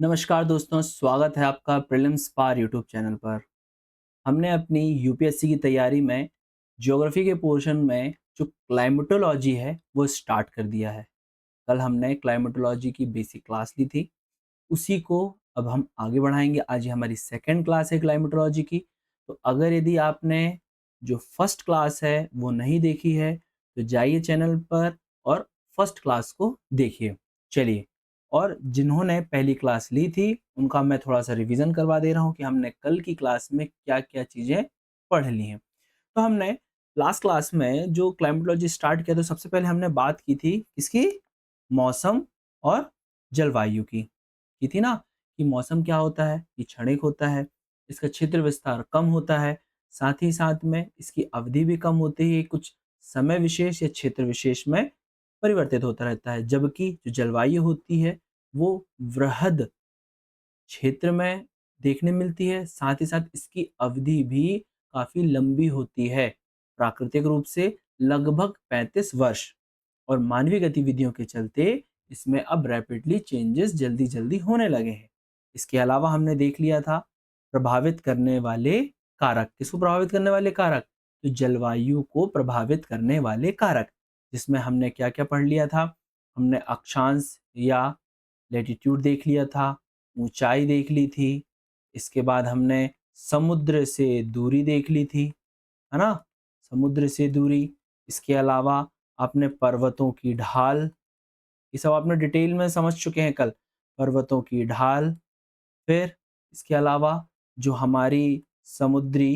नमस्कार दोस्तों, स्वागत है आपका प्रीलिम्स पार यूट्यूब चैनल पर। हमने अपनी यूपीएससी की तैयारी में ज्योग्राफी के पोर्शन में जो क्लाइमेटोलॉजी है वो स्टार्ट कर दिया है। कल हमने क्लाइमेटोलॉजी की बेसिक क्लास ली थी, उसी को अब हम आगे बढ़ाएंगे। आज ये हमारी सेकंड क्लास है क्लाइमेटोलॉजी की। तो अगर यदि आपने जो फर्स्ट क्लास है वो नहीं देखी है तो जाइए चैनल पर और फर्स्ट क्लास को देखिए। चलिए, और जिन्होंने पहली क्लास ली थी उनका मैं थोड़ा सा रिवीजन करवा दे रहा हूँ कि हमने कल की क्लास में क्या क्या चीज़ें पढ़ ली हैं। तो हमने लास्ट क्लास में जो क्लाइमेटोलॉजी स्टार्ट किया तो सबसे पहले हमने बात की थी किसकी? मौसम और जलवायु की थी ना, कि मौसम क्या होता है, ये क्षणिक होता है, इसका क्षेत्र विस्तार कम होता है, साथ ही साथ में इसकी अवधि भी कम होती है, कुछ समय विशेष या क्षेत्र विशेष में परिवर्तित होता रहता है। जबकि जो जलवायु होती है वो वृहद क्षेत्र में देखने मिलती है, साथ ही साथ इसकी अवधि भी काफ़ी लंबी होती है, प्राकृतिक रूप से लगभग 35 वर्ष। और मानवीय गतिविधियों के चलते इसमें अब रैपिडली चेंजेस जल्दी-जल्दी होने लगे हैं। इसके अलावा हमने देख लिया था प्रभावित करने वाले कारक। किसको प्रभावित करने वाले कारक? तो जलवायु को प्रभावित करने वाले कारक, जिसमें हमने क्या-क्या पढ़ लिया था? हमने अक्षांश या लैटीट्यूड देख लिया था, ऊंचाई देख ली थी, इसके बाद हमने समुद्र से दूरी देख ली थी, है ना? समुद्र से दूरी, इसके अलावा आपने पर्वतों की ढाल, ये सब आपने डिटेल में समझ चुके हैं कल। पर्वतों की ढाल, फिर इसके अलावा जो हमारी समुद्री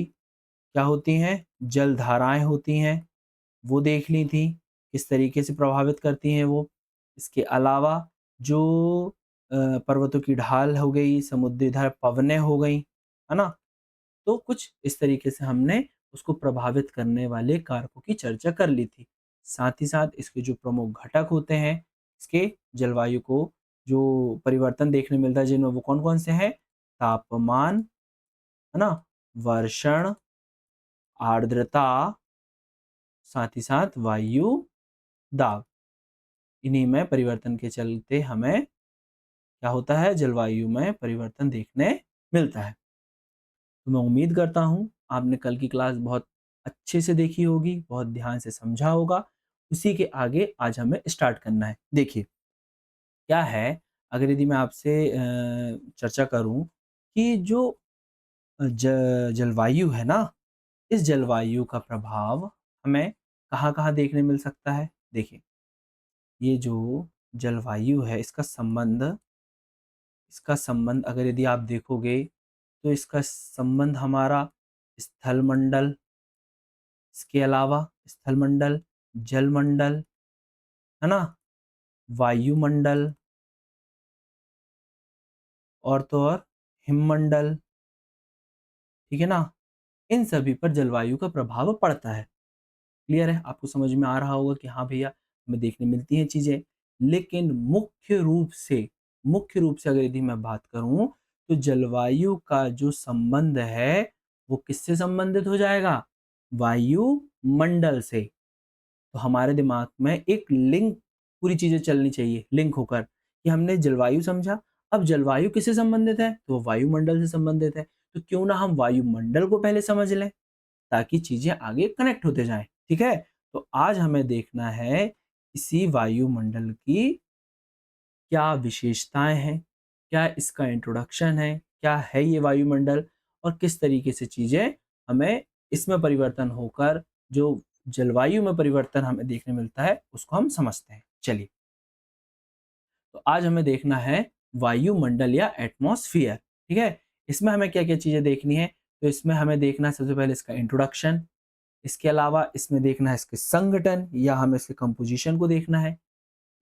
क्या होती हैं, जलधाराएँ होती हैं, वो देख ली थी, किस तरीके से प्रभावित करती हैं वो। इसके अलावा जो पर्वतों की ढाल हो गई, समुद्री धारा पवनें हो गईं, है ना? तो कुछ इस तरीके से हमने उसको प्रभावित करने वाले कारकों की चर्चा कर ली थी। साथ ही साथ इसके जो प्रमुख घटक होते हैं, इसके जलवायु को जो परिवर्तन देखने मिलता है जिनमें वो कौन-कौन से हैं? तापमान, है ना? वर्षण, आर्द्रता, साथ ही साथ वायु दाब। इन्हीं में परिवर्तन के चलते हमें क्या होता है? जलवायु में परिवर्तन देखने मिलता है। तो मैं उम्मीद करता हूँ आपने कल की क्लास बहुत अच्छे से देखी होगी, बहुत ध्यान से समझा होगा। उसी के आगे आज हमें स्टार्ट करना है। देखिए, क्या है, अगर यदि मैं आपसे चर्चा करूँ कि जो जलवायु है ना, इस जलवायु का प्रभाव हमें कहाँ-कहाँ देखने मिल सकता है? देखिए, ये जो जलवायु है इसका संबंध अगर यदि आप देखोगे तो इसका संबंध हमारा स्थलमंडल, इसके अलावा स्थलमंडल, जलमंडल, है ना? वायुमंडल और तो और हिममंडल, ठीक है ना? इन सभी पर जलवायु का प्रभाव पड़ता है। क्लियर है? आपको समझ में आ रहा होगा कि हाँ भैया, हमें देखने मिलती हैं चीज़ें। लेकिन मुख्य रूप से अगर यदि मैं बात करूँ, तो जलवायु का जो संबंध है, वो किससे संबंधित हो जाएगा? वायुमंडल से। तो हमारे दिमाग में एक लिंक पूरी चीज़ें चलनी चाहिए, लिंक होकर, कि हमने जलवायु समझा, अब जलवायु किससे संबंधित है? तो वो वायुमंडल से संबंधित है। तो क्यों ना हम वायुमंडल को पहले समझ लें, ताकि चीज़ें आगे कनेक्ट होते जाएँ, ठीक है? तो आज हमें देखना है इसी वायुमंडल की क्या विशेषताएँ हैं, क्या इसका इंट्रोडक्शन है, क्या है ये वायुमंडल और किस तरीके से चीज़ें हमें इसमें परिवर्तन होकर जो जलवायु में परिवर्तन हमें देखने मिलता है, उसको हम समझते हैं। चलिए, तो आज हमें देखना है वायुमंडल या एटमॉस्फियर, ठीक है? इसमें हमें क्या-क्या चीज़ें देखनी है? तो इसमें हमें देखना है सबसे पहले इसका इंट्रोडक्शन, इसके अलावा इसमें देखना है इसके संघटन या हमें इसके कंपोज़िशन को देखना है।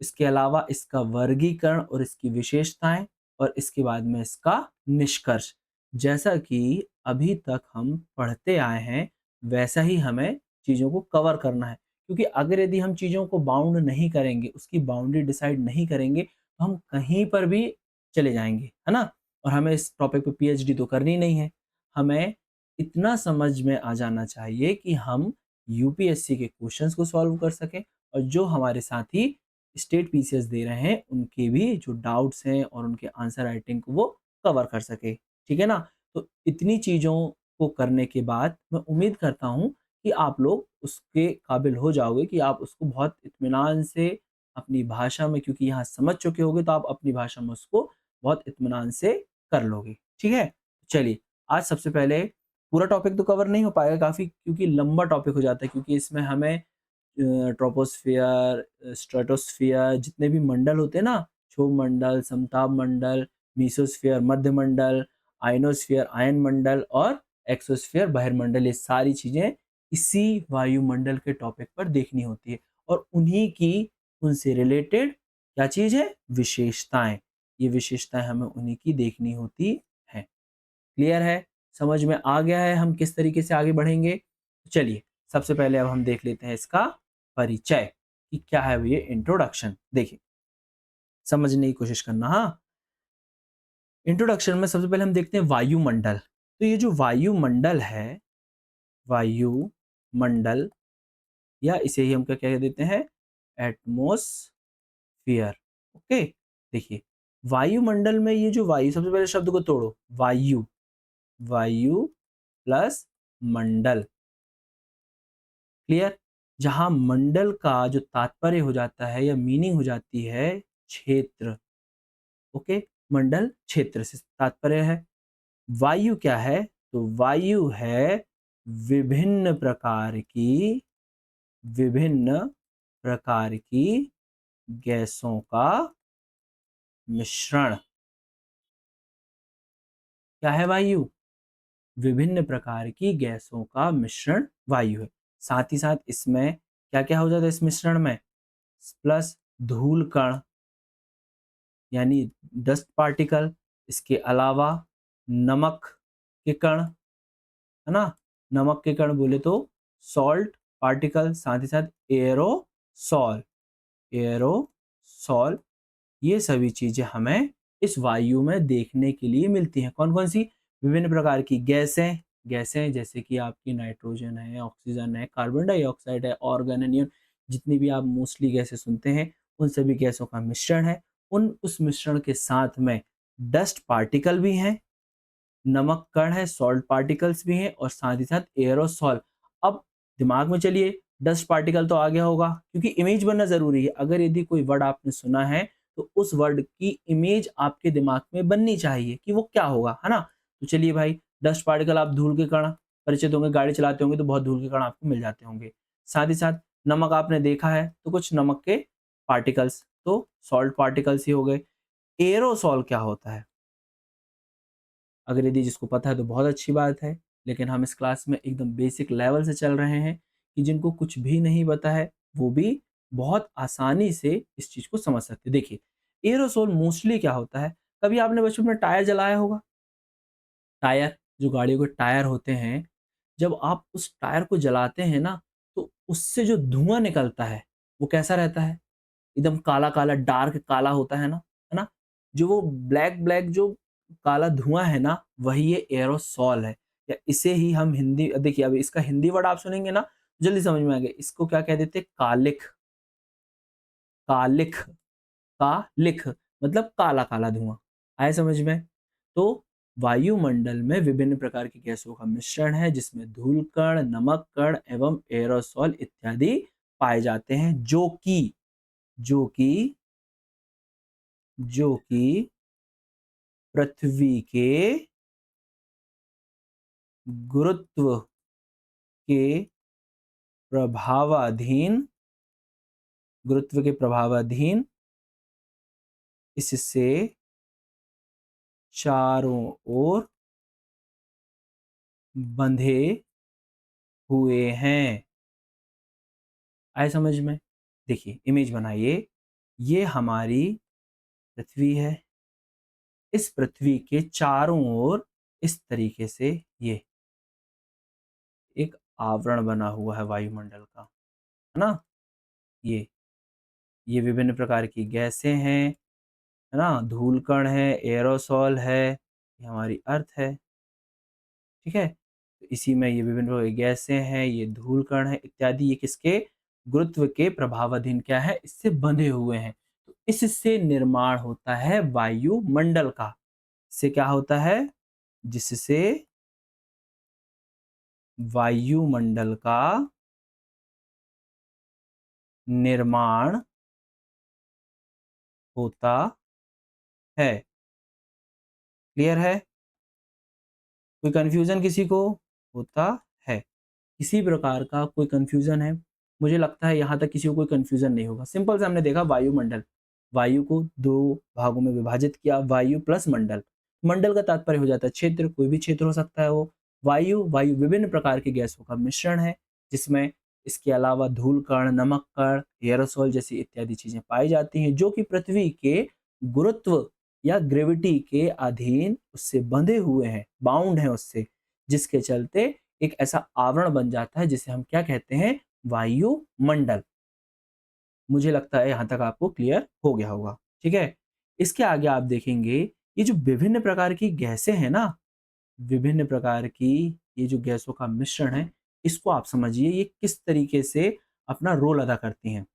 इसके अलावा इसका वर्गीकरण और इसकी विशेषताएँ और इसके बाद में इसका निष्कर्ष। जैसा कि अभी तक हम पढ़ते आए हैं, वैसा ही हमें चीज़ों को कवर करना है। क्योंकि अगर यदि हम चीज़ों को बाउंड नहीं करेंगे, उसकी बाउंड्री डिसाइड नहीं करेंगे, तो हम कहीं पर भी चले जाएँगे, है ना? और हमें इस टॉपिक पे पीएचडी तो करनी नहीं है। हमें इतना समझ में आ जाना चाहिए कि हम यूपीएससी के क्वेश्चंस को सॉल्व कर सकें और जो हमारे साथी स्टेट पीसीएस दे रहे हैं उनके भी जो डाउट्स हैं और उनके आंसर राइटिंग को वो कवर कर सके, ठीक है ना? तो इतनी चीज़ों को करने के बाद मैं उम्मीद करता हूँ कि आप लोग उसके काबिल हो जाओगे कि आप उसको बहुत इत्मीनान से अपनी भाषा में, क्योंकि यहाँ समझ चुके होगे तो आप अपनी भाषा में उसको बहुत इत्मीनान से कर लोगे, ठीक है? चलिए, आज सबसे पहले पूरा टॉपिक तो कवर नहीं हो पाएगा काफ़ी, क्योंकि लंबा टॉपिक हो जाता है, क्योंकि इसमें हमें ट्रोपोस्फियर, स्ट्रेटोस्फियर, जितने भी मंडल होते हैं ना, क्षोभ मंडल, समताप मंडल, मेसोस्फियर मध्य मंडल, आयनोस्फियर आयन मंडल और एक्सोस्फियर बहिर्मंडल, ये सारी चीज़ें इसी वायुमंडल के टॉपिक पर देखनी होती है और उन्हीं की, उनसे रिलेटेड क्या चीज़ है? विशेषताएँ। ये विशेषताएँ हमें उन्हीं की देखनी होती हैं। क्लियर है? समझ में आ गया है हम किस तरीके से आगे बढ़ेंगे? चलिए, सबसे पहले अब हम देख लेते हैं इसका परिचय कि क्या है ये इंट्रोडक्शन। देखिए, समझने की कोशिश करना, हाँ? इंट्रोडक्शन में सबसे पहले हम देखते हैं वायुमंडल। तो ये जो वायुमंडल है, वायुमंडल, या इसे ही हम क्या कह देते हैं? एटमॉस्फियर। ओके? देखिए, वायुमंडल में ये जो वायु, सबसे पहले शब्द को तोड़ो, वायु, वायु प्लस मंडल। क्लियर? जहाँ मंडल का जो तात्पर्य हो जाता है या मीनिंग हो जाती है क्षेत्र। ओके? मंडल क्षेत्र से तात्पर्य है। वायु क्या है? तो वायु है विभिन्न प्रकार की, विभिन्न प्रकार की गैसों का मिश्रण। क्या है वायु? विभिन्न प्रकार की गैसों का मिश्रण वायु है। साथ ही साथ इसमें क्या-क्या हो जाता है इस मिश्रण में? प्लस धूल कण, यानी डस्ट पार्टिकल, इसके अलावा नमक के कण, है ना? नमक के कण बोले तो सॉल्ट पार्टिकल, साथ ही साथ एयरोसॉल, एयरोसॉल, ये सभी चीजें हमें इस वायु में देखने के लिए मिलती हैं। कौन कौन सी? विभिन्न प्रकार की गैसें, गैसें जैसे कि आपकी नाइट्रोजन है, ऑक्सीजन है, कार्बन डाइऑक्साइड है, ऑर्गन है, नियन, जितनी भी आप मोस्टली गैसें सुनते हैं, उन सभी गैसों का मिश्रण है। उस मिश्रण के साथ में डस्ट पार्टिकल भी हैं, नमक कण है, सॉल्ट पार्टिकल्स भी हैं और साथ ही साथ एयरोसॉल। अब दिमाग में चलिए, डस्ट पार्टिकल तो आ गया होगा, क्योंकि इमेज बनना ज़रूरी है। अगर यदि कोई वर्ड आपने सुना है, तो उस वर्ड की इमेज आपके दिमाग में बननी चाहिए कि वो क्या होगा, है ना? तो चलिए भाई, डस्ट पार्टिकल, आप धूल के कण परिचित होंगे, गाड़ी चलाते होंगे तो बहुत धूल के कण आपको मिल जाते होंगे। साथ ही साथ नमक आपने देखा है, तो कुछ नमक के पार्टिकल्स, तो सॉल्ट पार्टिकल्स ही हो गए। एयरोसॉल क्या होता है? अगर यदि जिसको पता है तो बहुत अच्छी बात है, लेकिन हम इस क्लास में एकदम बेसिक लेवल से चल रहे हैं कि जिनको कुछ भी नहीं पता है, वो भी बहुत आसानी से इस चीज़ को समझ सकते हैं। देखिए, एयरोसोल मोस्टली क्या होता है, कभी आपने बचपन में टायर जलाया होगा? टायर, जो गाड़ियों के टायर होते हैं, जब आप उस टायर को जलाते हैं ना, तो उससे जो धुआँ निकलता है, वो कैसा रहता है? एकदम काला-काला डार्क काला होता है ना? जो वो ब्लैक-ब्लैक जो काला धुआँ है ना, वही ये एयरोसॉल है। या इसे ही हम हिंदी, देखिए अब इसका हिंदी वर्ड आप सुनेंगे ना, जल्दी समझ में आएगा। इसको क्या कह देते हैं? कालिख, कालिख, कालिख, मतलब काला-काला धुआँ। आया समझ में? तो वायुमंडल में विभिन्न प्रकार की गैसों का मिश्रण है, जिसमें धूल कण, नमक कण एवं एयरोसॉल इत्यादि पाए जाते हैं, जो कि जो कि पृथ्वी के गुरुत्व के प्रभावाधीन, गुरुत्व के प्रभावाधीन इससे चारों ओर बंधे हुए हैं। आए समझ में? देखिए, इमेज बनाइए, ये हमारी पृथ्वी है। इस पृथ्वी के चारों ओर इस तरीके से ये एक आवरण बना हुआ है वायुमंडल का, है ना? ये ये विभिन्न प्रकार की गैसें हैं, है ना? धूल कण है, एयरोसॉल है, ये हमारी अर्थ है, ठीक है? तो इसी में ये विभिन्न प्रकार की गैसें हैं, ये धूल कण है इत्यादि, ये किसके गुरुत्व के प्रभावाधीन क्या है, इससे बंधे हुए हैं। तो इससे निर्माण होता है वायुमंडल का। इससे क्या होता है, जिससे वायुमंडल का निर्माण होता है। क्लियर है? कोई कंफ्यूजन किसी को होता है? किसी प्रकार का कोई कंफ्यूजन है? मुझे लगता है यहाँ तक किसी को कोई कंफ्यूजन नहीं होगा। सिंपल से हमने देखा वायुमंडल, वायु को दो भागों में विभाजित किया, वायु प्लस मंडल। मंडल का तात्पर्य हो जाता है क्षेत्र, कोई भी क्षेत्र हो सकता है वो। वायु, वायु विभिन्न प्रकार की गैसों का मिश्रण है, जिसमें इसके अलावा धूल कण, नमक कण, एयरोसोल जैसी इत्यादि चीजें पाई जाती हैं, जो कि पृथ्वी के गुरुत्व या ग्रेविटी के अधीन उससे बंधे हुए हैं, बाउंड हैं उससे, जिसके चलते एक ऐसा आवरण बन जाता है जिसे हम क्या कहते हैं, वायुमंडल। मुझे लगता है यहां तक आपको क्लियर हो गया होगा। ठीक है, इसके आगे आप देखेंगे ये जो विभिन्न प्रकार की गैसें हैं ना, विभिन्न प्रकार की ये जो गैसों का मिश्रण है, इसको आप समझिए ये किस तरीके से अपना रोल अदा करती हैं।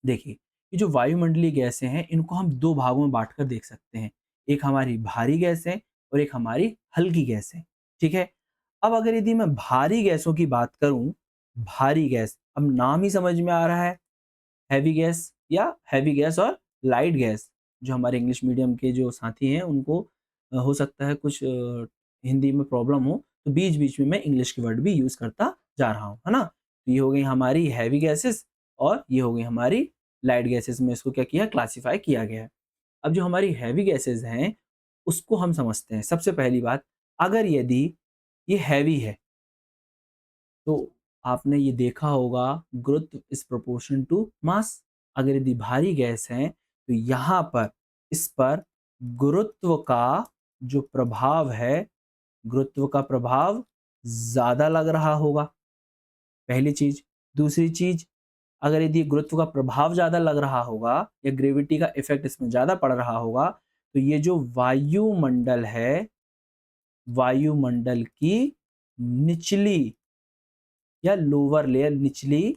देखिए, ये जो वायुमंडलीय गैसें हैं, इनको हम दो भागों में बांटकर देख सकते हैं। एक हमारी भारी गैसें और एक हमारी हल्की गैसें। ठीक है, अब अगर यदि मैं भारी गैसों की बात करूं, भारी गैस, अब नाम ही समझ में आ रहा है, हैवी गैस या हैवी गैस और लाइट गैस। जो हमारे इंग्लिश मीडियम के जो साथी हैं उनको हो सकता है कुछ हिंदी में प्रॉब्लम हो, तो बीच बीच में मैं इंग्लिश के वर्ड भी यूज करता जा रहा हूँ, है ना। तो ये हो गई हमारी हैवी गैसेस और ये हो गई हमारी लाइट गैसेस में इसको क्या किया, क्लासिफाई किया गया है। अब जो हमारी हैवी गैसेस हैं उसको हम समझते हैं। सबसे पहली बात, अगर यदि ये हैवी है तो आपने ये देखा होगा, गुरुत्व इज प्रोपोर्शन टू मास। अगर यदि भारी गैस है तो यहाँ पर इस पर गुरुत्व का जो प्रभाव है, गुरुत्व का प्रभाव ज्यादा लग रहा होगा, पहली चीज। दूसरी चीज, अगर यदि गुरुत्व का प्रभाव ज्यादा लग रहा होगा या ग्रेविटी का इफेक्ट इसमें ज्यादा पड़ रहा होगा, तो ये जो वायुमंडल है, वायुमंडल की निचली या लोअर लेयर, निचली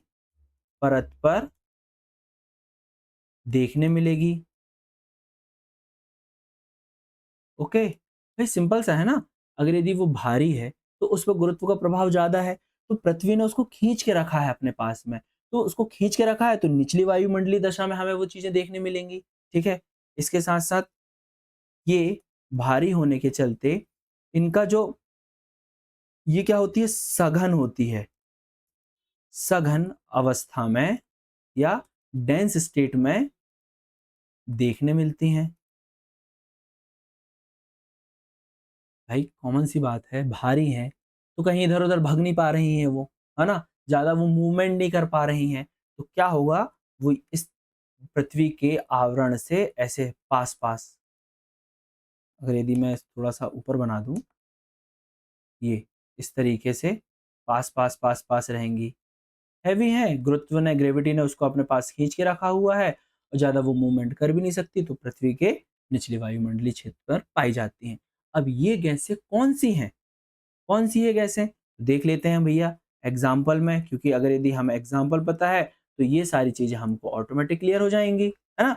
परत पर देखने मिलेगी। ओके, भाई सिंपल सा है ना। अगर यदि वो भारी है तो उस पर गुरुत्व का प्रभाव ज्यादा है, तो पृथ्वी ने उसको खींच के रखा है अपने पास में, तो उसको खींच के रखा है तो निचली वायुमंडलीय दशा में हमें वो चीजें देखने मिलेंगी। ठीक है, इसके साथ साथ ये भारी होने के चलते इनका जो, ये क्या होती है, सघन होती है, सघन अवस्था में या डेंस स्टेट में देखने मिलती हैं। भाई कॉमन सी बात है, भारी हैं तो कहीं इधर उधर भग नहीं पा रही हैं वो, है ना, ज्यादा वो मूवमेंट नहीं कर पा रही हैं, तो क्या होगा, वो इस पृथ्वी के आवरण से ऐसे पास पास, अगर यदि मैं थोड़ा सा ऊपर बना दूं, ये इस तरीके से पास पास पास पास रहेंगी। हैवी है, गुरुत्व ने, ग्रेविटी ने उसको अपने पास खींच के रखा हुआ है और ज्यादा वो मूवमेंट कर भी नहीं सकती, तो पृथ्वी के निचले वायुमंडलीय क्षेत्र पर पाई जाती हैं। अब ये गैसें कौन सी हैं, कौन सी है गैसें, देख लेते हैं भैया एग्जाम्पल में, क्योंकि अगर यदि हमें एग्जाम्पल पता है तो ये सारी चीजें हमको ऑटोमेटिक क्लियर हो जाएंगी, है ना।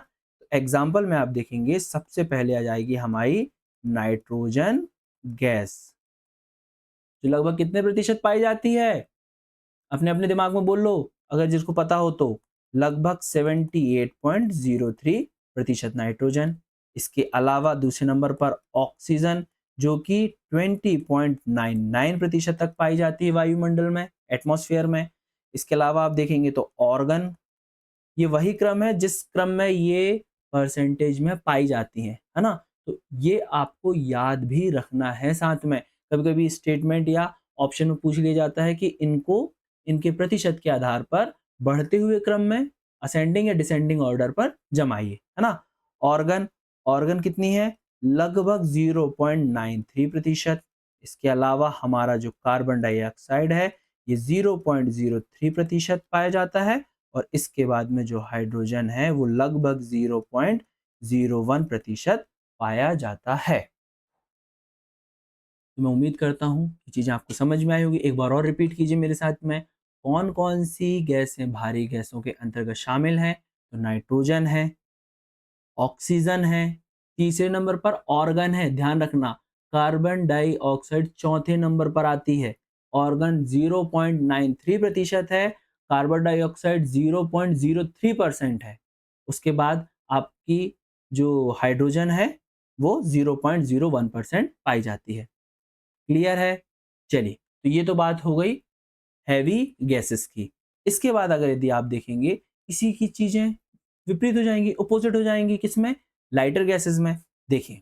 एग्जाम्पल में आप देखेंगे सबसे पहले आ जाएगी हमारी नाइट्रोजन गैस, जो लगभग कितने प्रतिशत पाई जाती है, अपने अपने दिमाग में बोल लो, अगर जिसको पता हो तो। लगभग 78.03% नाइट्रोजन। इसके अलावा दूसरे नंबर पर ऑक्सीजन, जो कि 20.99% तक पाई जाती है वायुमंडल में, एटमॉस्फेयर में। इसके अलावा आप देखेंगे तो ऑर्गन, ये वही क्रम है जिस क्रम में ये परसेंटेज में पाई जाती हैं, है ना। तो ये आपको याद भी रखना है साथ में। कभी कभी स्टेटमेंट या ऑप्शन में पूछ लिया जाता है कि इनको इनके प्रतिशत के आधार पर बढ़ते हुए क्रम में असेंडिंग या डिसेंडिंग ऑर्डर पर जमाइए, है ना। ऑर्गन, ऑर्गन कितनी है, लगभग 0.93%। इसके अलावा हमारा जो कार्बन डाइऑक्साइड है ये 0.03% पाया जाता है, और इसके बाद में जो हाइड्रोजन है वो लगभग 0.01% पाया जाता है। तो मैं उम्मीद करता हूँ कि चीजें आपको समझ में आई होगी। एक बार और रिपीट कीजिए मेरे साथ में। कौन कौन सी गैसें भारी गैसों के अंतर्गत शामिल हैं? तो नाइट्रोजन है, ऑक्सीजन है, तीसरे नंबर पर ऑर्गन है, ध्यान रखना, कार्बन डाइऑक्साइड चौथे नंबर पर आती है, ऑर्गन 0.93% है, कार्बन डाइऑक्साइड 0.03% है। उसके बाद आपकी जो हाइड्रोजन है वो 0.01% पाई जाती है। क्लियर है? चलिए, तो ये तो बात हो गई हैवी गैसेस की। इसके बाद अगर यदि आप देखेंगे, इसी की चीजें विपरीत हो जाएंगी, अपोजिट हो जाएंगी, किसमें? लाइटर गैसेस में। देखिए,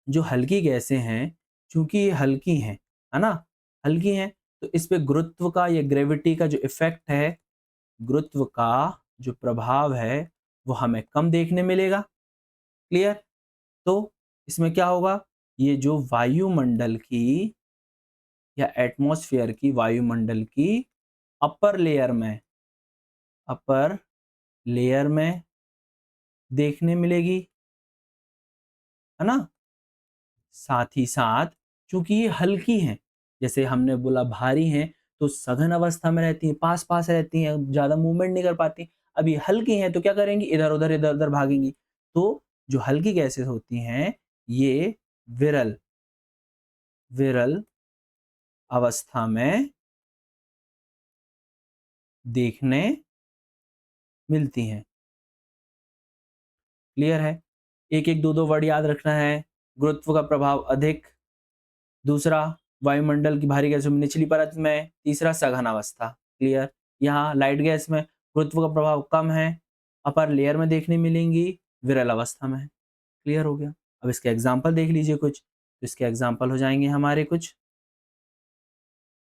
जो हल्की गैसें हैं, चूंकि ये हल्की हैं, है ना, हल्की हैं, तो इस पे गुरुत्व का या ग्रेविटी का जो इफेक्ट है, गुरुत्व का जो प्रभाव है वो हमें कम देखने मिलेगा। क्लियर? तो इसमें क्या होगा, ये जो वायुमंडल की या एटमॉस्फेयर की, वायुमंडल की अपर लेयर में, अपर लेयर में देखने मिलेगी, है ना। साथ ही साथ चूंकि ये हल्की हैं, जैसे हमने बोला भारी हैं, तो सघन अवस्था में रहती हैं, पास पास रहती हैं, ज्यादा मूवमेंट नहीं कर पाती। अब ये हल्की हैं तो क्या करेंगी, इधर उधर भागेंगी। तो जो हल्की गैसेस होती हैं, ये विरल विरल अवस्था में देखने मिलती हैं। क्लियर है? एक एक दो दो वर्ड याद रखना है। गुरुत्व का प्रभाव अधिक, दूसरा वायुमंडल की भारी गैसों में निचली परत में, तीसरा सघन अवस्था। क्लियर? यहाँ लाइट गैस में गुरुत्व का प्रभाव कम है, अपर लेयर में देखने मिलेंगी, विरल अवस्था में है। क्लियर हो गया? अब इसके एग्जाम्पल देख लीजिए कुछ। तो इसके एग्जाम्पल हो जाएंगे हमारे कुछ,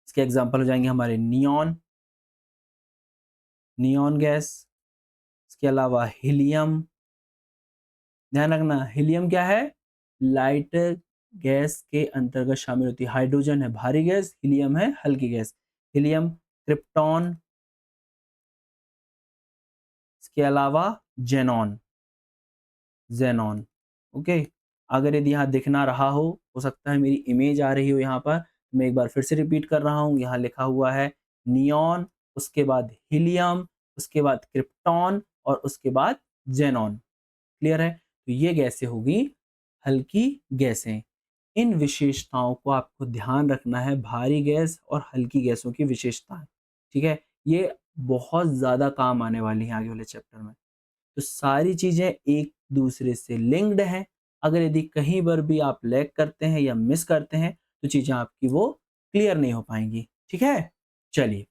इसके एग्जाम्पल हो जाएंगे हमारे नियॉन, नियॉन गैस, इसके अलावा हीलियम। ध्यान रखना, हीलियम क्या है, लाइट गैस के अंतर्गत शामिल होती है। हाइड्रोजन है भारी गैस, हीलियम है हल्की गैस। हीलियम, क्रिप्टॉन, इसके अलावा जेनॉन, जेनॉन। ओके, अगर यदि यहाँ दिखना रहा हो सकता है मेरी इमेज आ रही हो यहाँ पर, मैं एक बार फिर से रिपीट कर रहा हूँ। यहाँ लिखा हुआ है नियॉन, उसके बाद हीलियम, उसके बाद क्रिप्टॉन और उसके बाद जेनॉन। क्लियर है? तो ये गैसें होगी हल्की गैसें। इन विशेषताओं को आपको ध्यान रखना है, भारी गैस और हल्की गैसों की विशेषताएं। ठीक है, ये बहुत ज्यादा काम आने वाली हैं आगे वाले चैप्टर में। तो सारी चीजें एक दूसरे से लिंक्ड हैं। अगर यदि कहीं पर भी आप लैग करते हैं या मिस करते हैं तो चीजें आपकी वो क्लियर नहीं हो पाएंगी। ठीक है, चलिए,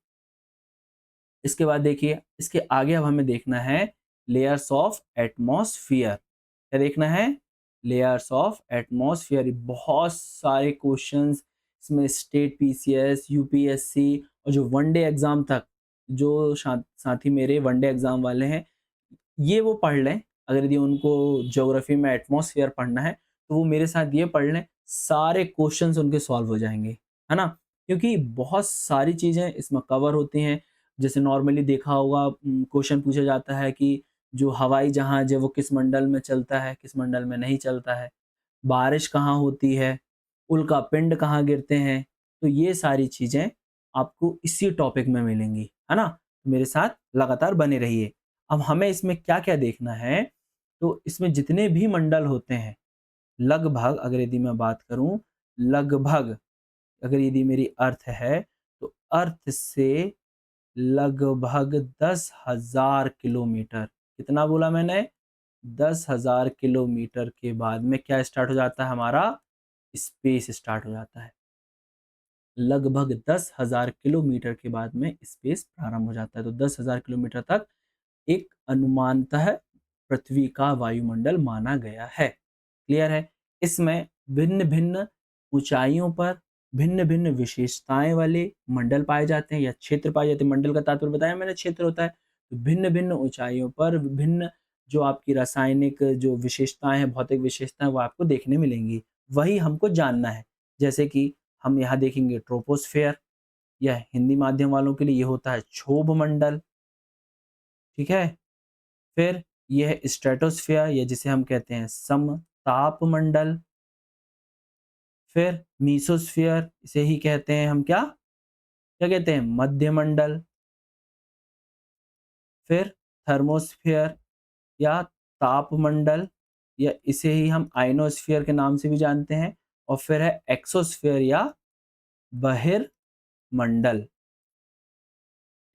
इसके बाद देखिए, इसके आगे अब हमें देखना है लेयर्स ऑफ एटमॉस्फियर। क्या देखना है? Layers of atmosphere. बहुत सारे क्वेश्चंस इसमें, स्टेट पीसीएस, यूपीएससी और जो वनडे एग्जाम तक, जो साथी मेरे वनडे एग्जाम वाले हैं, ये वो पढ़ लें। अगर यदि उनको ज्योग्राफी में एटमॉस्फेयर पढ़ना है तो वो मेरे साथ ये पढ़ लें, सारे क्वेश्चंस उनके सॉल्व हो जाएंगे, है ना। क्योंकि बहुत सारी चीज़ें इसमें कवर होती हैं। जैसे नॉर्मली देखा होगा, क्वेश्चन पूछा जाता है कि जो हवाई जहाज है वो किस मंडल में चलता है, किस मंडल में नहीं चलता है, बारिश कहाँ होती है, उल्का पिंड कहाँ गिरते हैं। तो ये सारी चीज़ें आपको इसी टॉपिक में मिलेंगी, है ना। मेरे साथ लगातार बने रहिए। अब हमें इसमें क्या-क्या देखना है, तो इसमें जितने भी मंडल होते हैं, लगभग अगर यदि मैं बात करूँ, लगभग अगर यदि मेरी अर्थ है, तो अर्थ से लगभग 10,000 किलोमीटर, कितना बोला मैंने? 10,000 किलोमीटर के बाद में क्या स्टार्ट हो जाता है हमारा? स्पेस स्टार्ट हो जाता है। लगभग 10,000 किलोमीटर के बाद में स्पेस प्रारंभ हो जाता है। तो 10,000 किलोमीटर तक एक अनुमानतः पृथ्वी का वायुमंडल माना गया है। क्लियर है? इसमें भिन्न-भिन्न ऊंचाइयों पर भिन्न-भिन्न विशेषताएं वाले मंडल पाए जाते हैं या क्षेत्र पाए जाते हैं। मंडल का तात्पर्य बताया मैंने, क्षेत्र होता है। तो भिन्न-भिन्न ऊंचाइयों पर भिन्न जो आपकी रासायनिक जो विशेषताएं हैं, भौतिक विशेषताएं, वो आपको देखने मिलेंगी। वही हमको जानना है। जैसे कि हम यहाँ देखेंगे ट्रोपोस्फेयर, या हिंदी माध्यम वालों के लिए ये होता है क्षोभ मंडल। ठीक है, फिर यह है स्ट्रेटोस्फियर, या जिसे हम कहते हैं समताप मंडल। फिर मीसोस्फियर, इसे ही कहते हैं हम क्या? क्या कहते हैं, मध्यमंडल, फिर थर्मोस्फियर या तापमंडल, या इसे ही हम आइनोस्फियर के नाम से भी जानते हैं, और फिर है एक्सोस्फियर या बहिर्मंडल।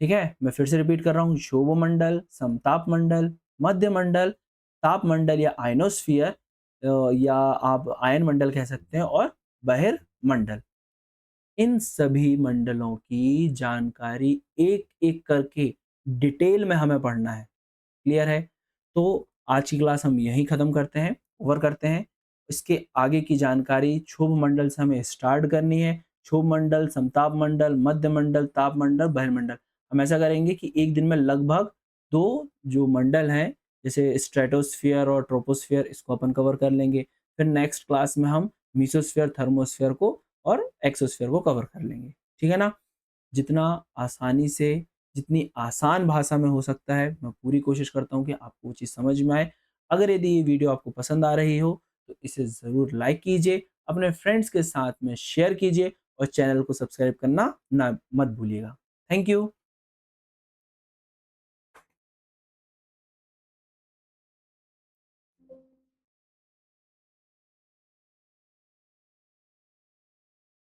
ठीक है, मैं फिर से रिपीट कर रहा हूँ, क्षोभमंडल, समतापमंडल, मध्यमंडल, तापमंडल या आइनोस्फियर, या आप आयन मंडल कह सकते हैं, और बहिर्मंडल। इन सभी मंडलों की जानकारी एक एक करके डिटेल में हमें पढ़ना है। क्लियर है? तो आज की क्लास हम यहीं खत्म करते हैं, ओवर करते हैं। इसके आगे की जानकारी क्षोभ मंडल से हमें स्टार्ट करनी है। क्षोभ मंडल, समताप मंडल, मध्य मंडल, ताप मंडल, बहिर्मंडल। हम ऐसा करेंगे कि एक दिन में लगभग 2 जो मंडल हैं, जैसे स्ट्रेटोस्फियर और ट्रोपोस्फियर, इसको अपन कवर कर लेंगे। फिर नेक्स्ट क्लास में हम मेसोस्फियर, थर्मोस्फियर को और एक्सोस्फियर को कवर कर लेंगे। ठीक है ना? जितना आसानी से, जितनी आसान भाषा में हो सकता है, मैं पूरी कोशिश करता हूँ कि आपको वो चीज़ समझ में आए। अगर यदि ये वीडियो आपको पसंद आ रही हो, तो इसे ज़रूर लाइक कीजिए, अपने फ्रेंड्स के साथ में शेयर कीजिए और चैनल को सब्सक्राइब करना ना मत भूलिएगा। Thank you.